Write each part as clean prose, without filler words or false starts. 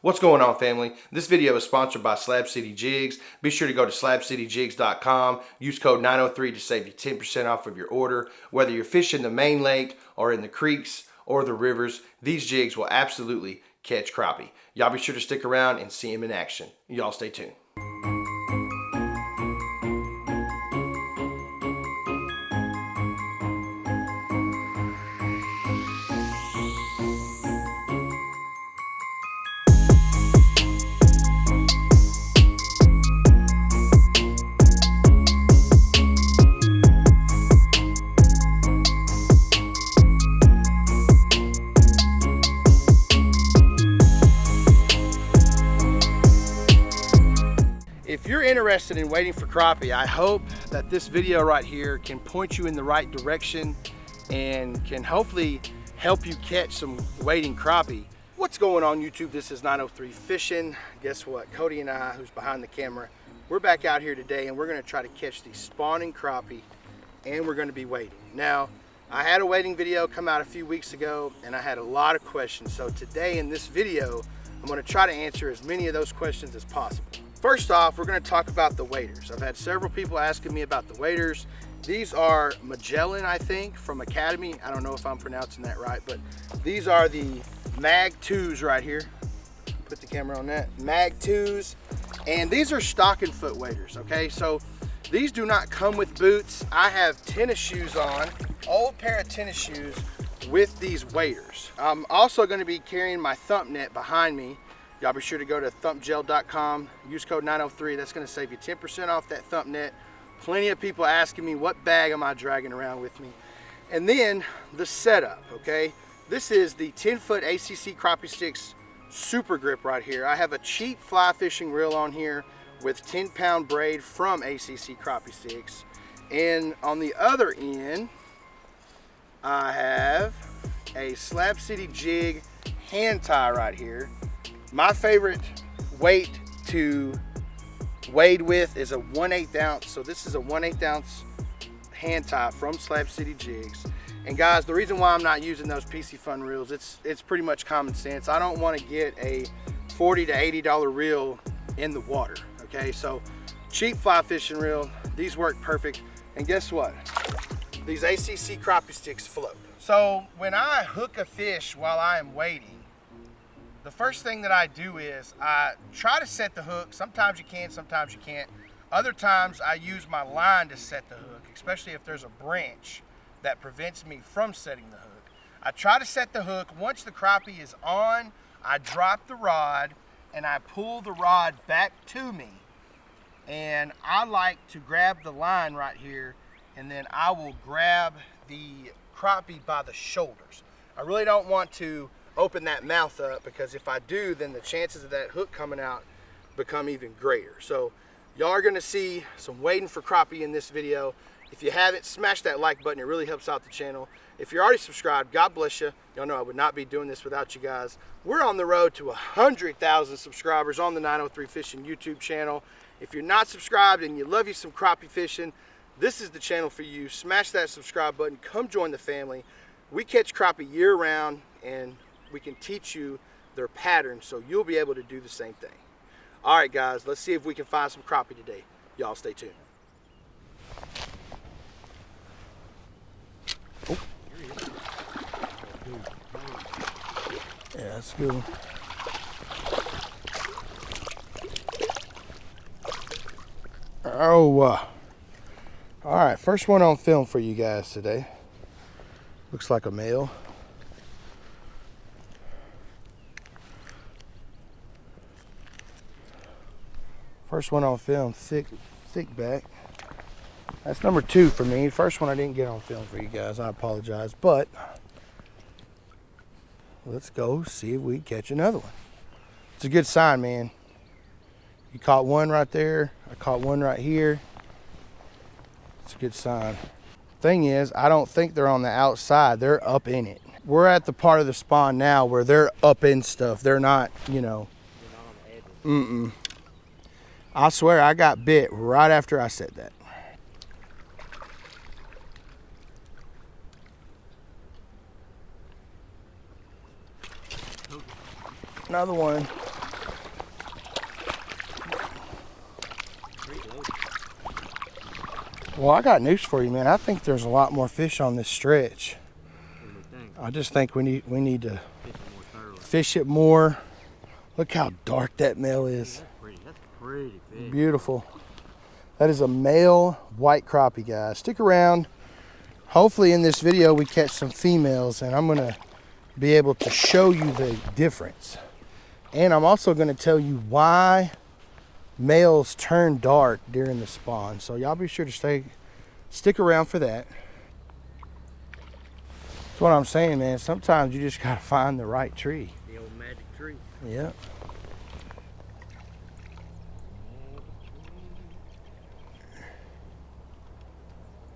What's going on, family? This video is sponsored by Slab City Jigs. Be sure to go to slabcityjigs.com. Use code 903 to save you 10% off of your order. Whether you're fishing the main lake or in the creeks or the rivers, these jigs will absolutely catch crappie. Y'all be sure to stick around and see them in action. Y'all stay tuned. If you're interested in wading for crappie, I hope that this video right here can point you in the right direction and can hopefully help you catch some wading crappie. What's going on, YouTube? This is 903 Fishing. Guess what? Cody and I, who's behind the camera, we're back out here today and we're going to try to catch these spawning crappie, and we're going to be wading. Now, I had a wading video come out a few weeks ago and I had a lot of questions. So today in this video, I'm going to try to answer as many of those questions as possible. First off, we're going to talk about the waders. I've had several people asking me about the waders. These are Magellan, I think, from Academy. I don't know if I'm pronouncing that right, but these are the Mag 2s right here. Put the camera on that. Mag 2s. And these are stocking foot waders, okay? So these do not come with boots. I have tennis shoes on, old pair of tennis shoes with these waders. I'm also going to be carrying my thump net behind me. Y'all be sure to go to thumpgel.com, use code 903. That's going to save you 10% off that thump net. Plenty of people asking me what bag am I dragging around with me. And then the setup, okay? This is the 10-foot ACC Crappie Sticks Super Grip right here. I have a cheap fly fishing reel on here with 10-pound braid from ACC Crappie Sticks. And on the other end, I have a Slab City Jig hand tie right here. My favorite weight to wade with is a 1/8 ounce. So this is a 1/8 ounce hand tie from Slab City Jigs. And guys, the reason why I'm not using those PC Fun reels, it's pretty much common sense. I don't want to get a $40 to $80 reel in the water. Okay, so cheap fly fishing reel. These work perfect. And guess what? These ACC Crappie Sticks float. So when I hook a fish while I am wading, the first thing that I do is I try to set the hook. Sometimes you can, sometimes you can't. Other times I use my line to set the hook, especially if there's a branch that prevents me from setting the hook. I try to set the hook. Once the crappie is on, I drop the rod and I pull the rod back to me. And I like to grab the line right here, and then I will grab the crappie by the shoulders. I really don't want to open that mouth up, because if I do, then the chances of that hook coming out become even greater. So y'all are gonna see some wading for crappie in this video. If you haven't, smash that like button. It really helps out the channel. If you're already subscribed, God bless you. Y'all know I would not be doing this without you guys. We're on the road to 100,000 subscribers on the 903 Fishing YouTube channel. If you're not subscribed and you love you some crappie fishing, this is the channel for you. Smash that subscribe button. Come join the family. We catch crappie year round, and we can teach you their patterns so you'll be able to do the same thing. All right, guys, let's see if we can find some crappie today. Y'all stay tuned. Oh. Yeah, that's good. Oh, all right, first one on film for you guys today. Looks like a male. First one on film, thick back. That's number 2 for me. First one I didn't get on film for you guys. I apologize, but let's go see if we catch another one. It's a good sign, man. You caught one right there. I caught one right here. It's a good sign. Thing is, I don't think they're on the outside. They're up in it. We're at the part of the spawn now where they're up in stuff. They're not, you know. They're not on the edges. I swear I got bit right after I said that. Another one. Well, I got news for you, man. I think there's a lot more fish on this stretch. I just think we need to fish it more. Look how dark that male is. That's pretty big. Beautiful. That is a male white crappie, guys. Stick around. Hopefully in this video we catch some females, and I'm gonna be able to show you the difference. And I'm also gonna tell you why males turn dark during the spawn. So y'all be sure to stick around for that. That's what I'm saying, man. Sometimes you just gotta find the right tree. The old magic tree. Yep.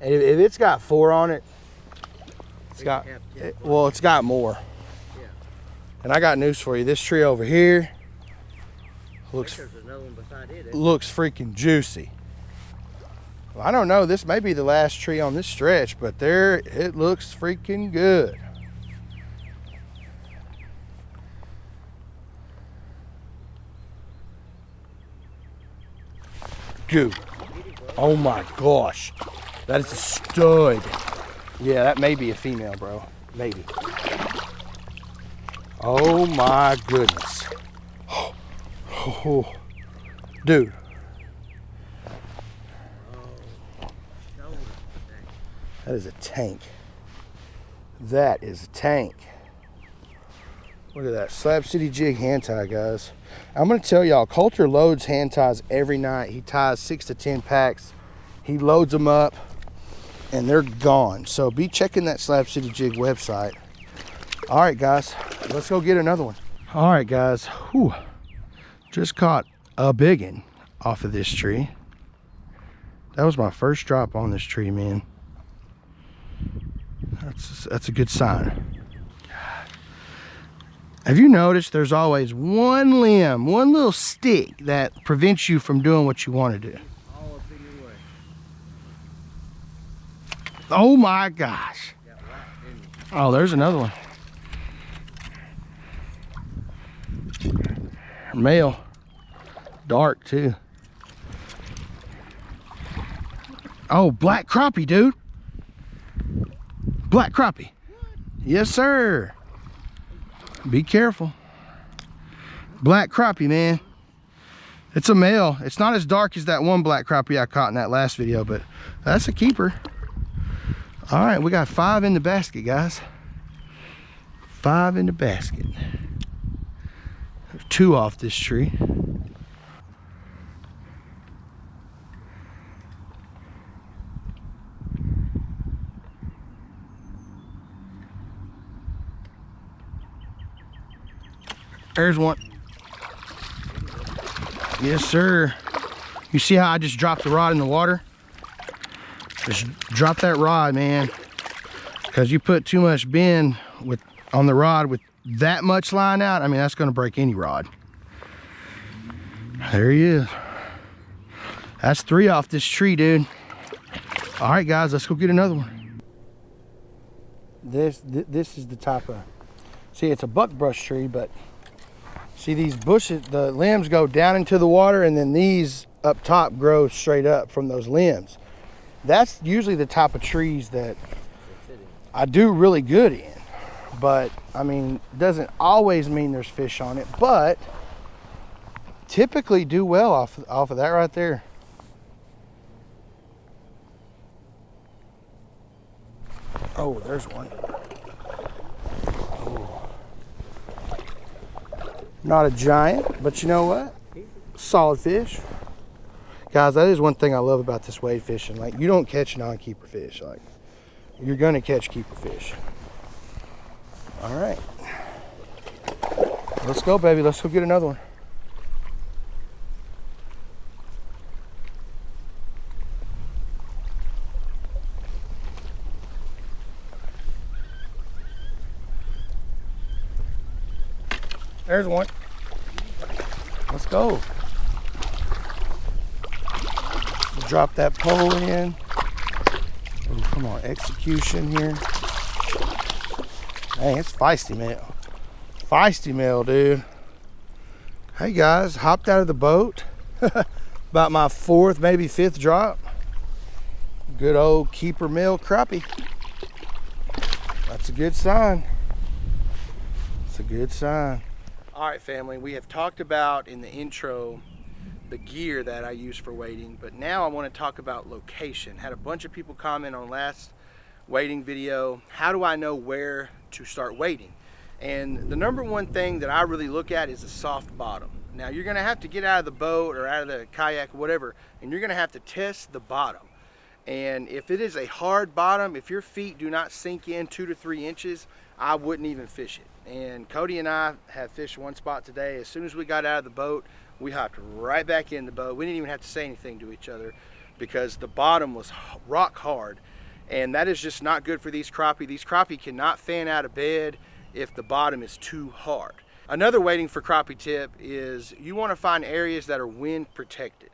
And if it's got 4 on it, it's got, well, it's got more. Yeah. And I got news for you. This tree over here looks freaking juicy. Well, I don't know. This may be the last tree on this stretch, but it looks freaking good. Dude. Oh my gosh. That is a stud. Yeah, that may be a female, bro. Maybe. Oh my goodness. Oh, dude. That is a tank. That is a tank. Look at that. Slab City Jig hand tie, guys. I'm going to tell y'all, Coulter loads hand ties every night. He ties 6 to 10 packs. He loads them up and they're gone. So be checking that Slab City Jig website. All right, guys, let's go get another one. All right, guys. Whew. Just caught a biggin off of this tree. That was my first drop on this tree, man. That's a good sign. Have you noticed there's always one limb, one little stick that prevents you from doing what you want to do? All up in your way. Oh my gosh. Oh, there's another one. Male. Dark too. Oh, black crappie, dude. Black crappie. Yes, sir. Be careful. Black crappie, man. It's a male. It's not as dark as that one black crappie I caught in that last video, but that's a keeper. All right, we got 5 in the basket, guys. 5 in the basket. There's 2 off this tree. There's one. Yes, sir. You see how I just dropped the rod in the water? Just drop that rod, man. Because you put too much bend on the rod with that much line out, I mean, that's going to break any rod. There he is. That's 3 off this tree, dude. All right, guys, let's go get another one. This is the type of, see, it's a buckbrush tree, but see these bushes, the limbs go down into the water, and then these up top grow straight up from those limbs. That's usually the type of trees that I do really good in. But, I mean, doesn't always mean there's fish on it, but typically do well off of that right there. Oh, there's one. Not a giant, but you know what? Solid fish. Guys, that is one thing I love about this wade fishing. Like, you don't catch non-keeper fish. Like, you're gonna catch keeper fish. All right. Let's go, baby. Let's go get another one. There's one. Let's go. Drop that pole in. Oh, come on, execution here. Hey, it's feisty male. Feisty male, dude. Hey guys, hopped out of the boat. About my 4th, maybe 5th drop. Good old keeper male crappie. That's a good sign. It's a good sign. All right, family, we have talked about in the intro the gear that I use for wading, but now I want to talk about location. Had a bunch of people comment on last wading video, how do I know where to start wading? And the number one thing that I really look at is a soft bottom. Now you're gonna have to get out of the boat or out of the kayak, whatever, and you're gonna have to test the bottom. And if it is a hard bottom, if your feet do not sink in 2 to 3 inches, I wouldn't even fish it. And Cody and I have fished one spot today. As soon as we got out of the boat, we hopped right back in the boat. We didn't even have to say anything to each other because the bottom was rock hard. And that is just not good for these crappie. These crappie cannot fan out of bed if the bottom is too hard. Another wading for crappie tip is you want to find areas that are wind protected.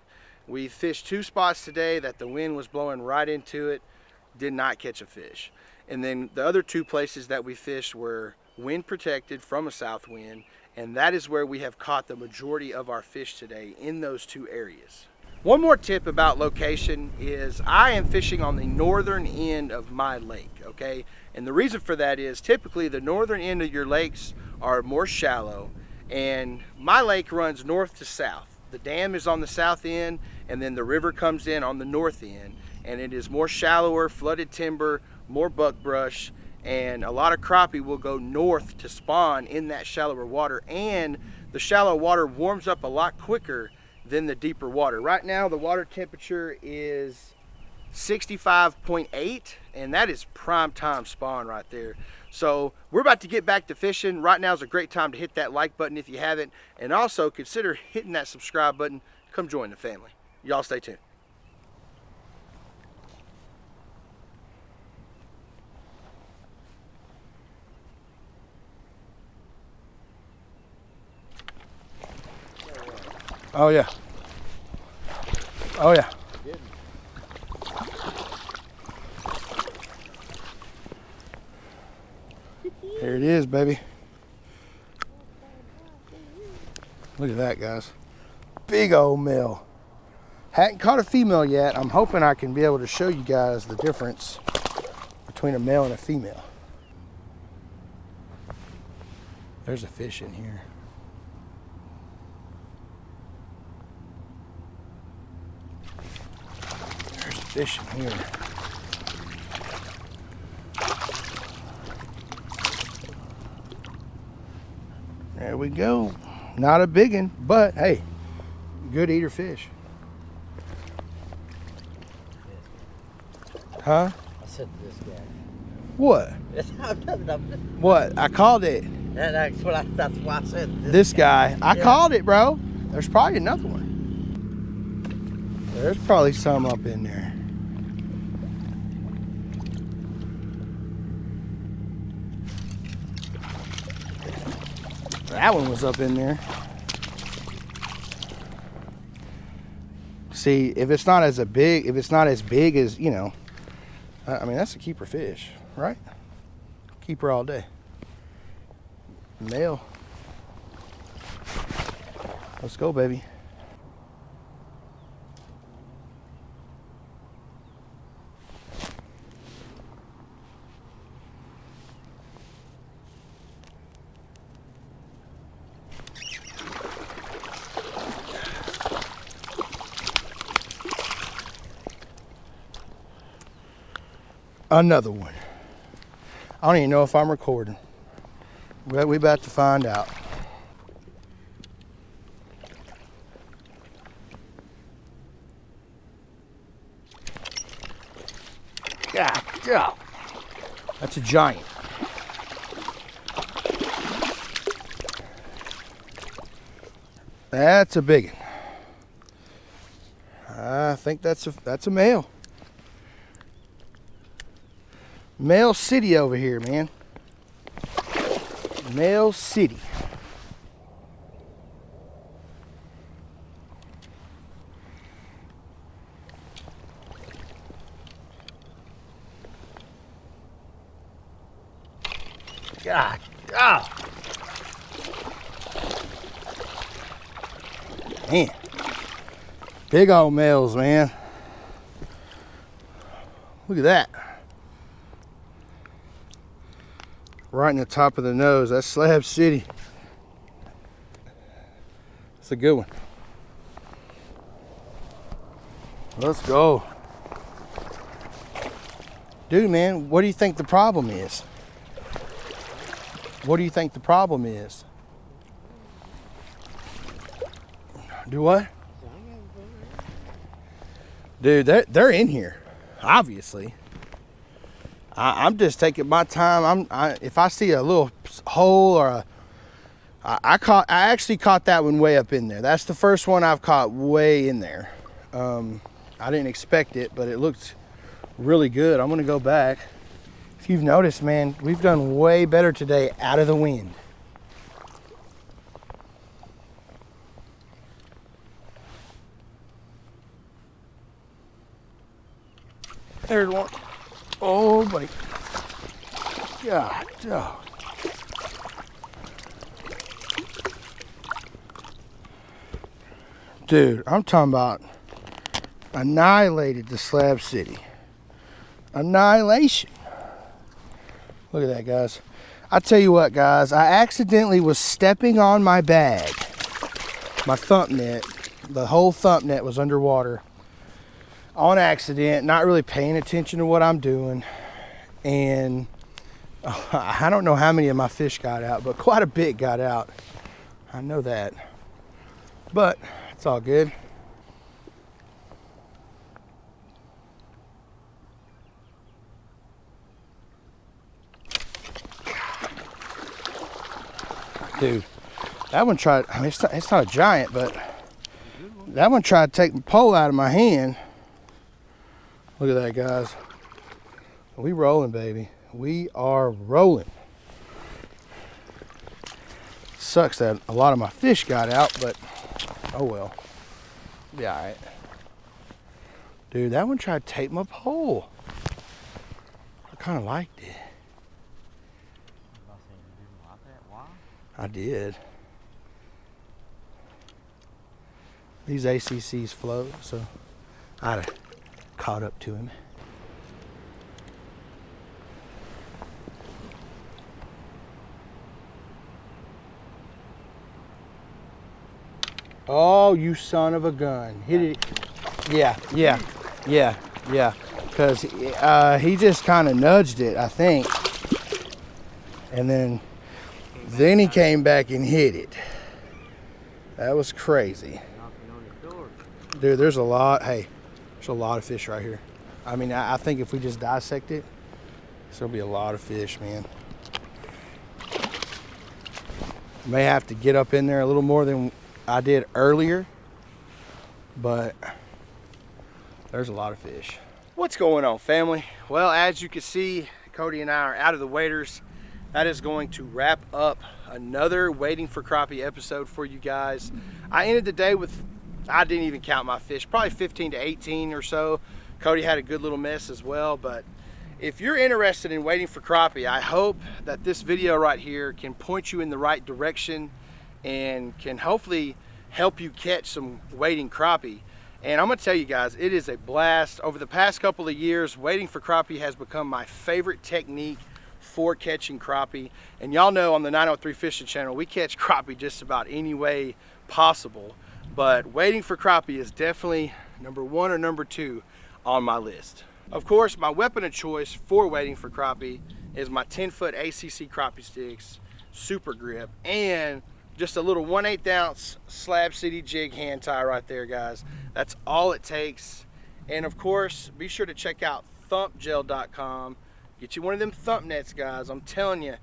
We fished 2 spots today that the wind was blowing right into it, did not catch a fish. And then the other 2 places that we fished were wind protected from a south wind, and that is where we have caught the majority of our fish today, in those 2 areas. One more tip about location is I am fishing on the northern end of my lake, okay? And the reason for that is typically the northern end of your lakes are more shallow, and my lake runs north to south. The dam is on the south end, and then the river comes in on the north end, and it is more shallower, flooded timber, more buckbrush, and a lot of crappie will go north to spawn in that shallower water, and the shallow water warms up a lot quicker than the deeper water. Right now the water temperature is 65.8, and that is prime time spawn right there. So we're about to get back to fishing. Right now is a great time to hit that like button if you haven't, and also consider hitting that subscribe button. Come join the family. Y'all stay tuned. Oh yeah. Oh yeah. Here it is, baby. Look at that, guys. Big old male. Hadn't caught a female yet. I'm hoping I can be able to show you guys the difference between a male and a female. There's a fish in here. There's a fish in here. There we go. Not a big one, but hey, good eater fish. Huh? I said to this guy. What? What? I called it. That's why I said This guy. I called it, bro. There's probably another one. There's probably some up in there. That one was up in there. See, if it's not as big as, you know, I mean, that's a keeper fish, right? Keeper all day. Male. Let's go, baby. Another one. I don't even know if I'm recording, but we about to find out. Yeah. That's a giant. That's a big one. I think that's a male. Male City over here, man. Male City. God. Man. Big old males, man. Look at that. Right in the top of the nose. That's Slab City. That's a good one. Let's go. Dude, man, what do you think the problem is? What do you think the problem is? Do what? Dude, they're in here, obviously. I'm just taking my time. If I see a little hole or I actually caught that one way up in there. That's the first one I've caught way in there. I didn't expect it, but it looked really good. I'm gonna go back. If you've noticed, man, we've done way better today out of the wind. There's one. Oh, buddy. God, oh. Dude, I'm talking about annihilated the Slab City. Annihilation. Look at that, guys. I tell you what, guys, I accidentally was stepping on my bag. My thump net, the whole thump net was underwater on accident, not really paying attention to what I'm doing. And I don't know how many of my fish got out, but quite a bit got out. I know that. But it's all good. Dude, that one tried, I mean, it's not a giant, but that one tried to take my pole out of my hand. Look at that, guys. We rolling, baby. We are rolling. Sucks that a lot of my fish got out, but oh well. Be all right. Dude, that one tried to take my pole. I kind of liked it. I did. These ACCs float, so I'd have caught up to him. Oh, you son of a gun. Hit it. Yeah. Because he just kind of nudged it, I think. And then he came back and hit it. That was crazy. Dude, there's a lot. Hey, there's a lot of fish right here. I mean, I think if we just dissect it, there'll be a lot of fish, man. May have to get up in there a little more than I did earlier, but there's a lot of fish. What's going on, family? Well, as you can see, Cody and I are out of the waders. That is going to wrap up another Waiting for Crappie episode for you guys. I ended the day with, I didn't even count my fish, probably 15 to 18 or so. Cody had a good little mess as well, but if you're interested in waiting for crappie, I hope that this video right here can point you in the right direction and can hopefully help you catch some waiting crappie. And I'm gonna tell you guys, it is a blast. Over the past couple of years, waiting for crappie has become my favorite technique for catching crappie. And y'all know on the 903 Fishing channel, we catch crappie just about any way possible. But waiting for crappie is definitely number one or number two on my list. Of course, my weapon of choice for waiting for crappie is my 10-foot ACC crappie sticks, super grip, and just a little 1/8 ounce Slab City jig hand tie right there, guys. That's all it takes. And of course, be sure to check out thumpgel.com. Get you one of them thump nets, guys. I'm telling you,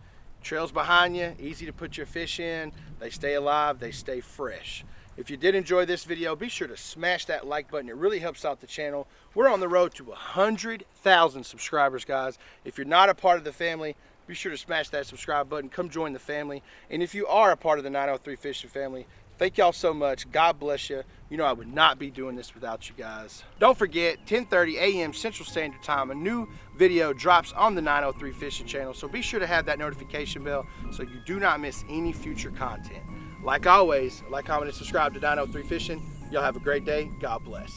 trails behind you, easy to put your fish in. They stay alive, they stay fresh. If you did enjoy this video, be sure to smash that like button. It really helps out the channel. We're on the road to 100,000 subscribers, guys. If you're not a part of the family, be sure to smash that subscribe button. Come join the family. And if you are a part of the 903 Fishing family, thank y'all so much. God bless you. You know I would not be doing this without you guys. Don't forget, 10:30 a.m. Central Standard Time, a new video drops on the 903 Fishing channel. So be sure to have that notification bell so you do not miss any future content. Like always, like, comment, and subscribe to 903 Fishing. Y'all have a great day. God bless.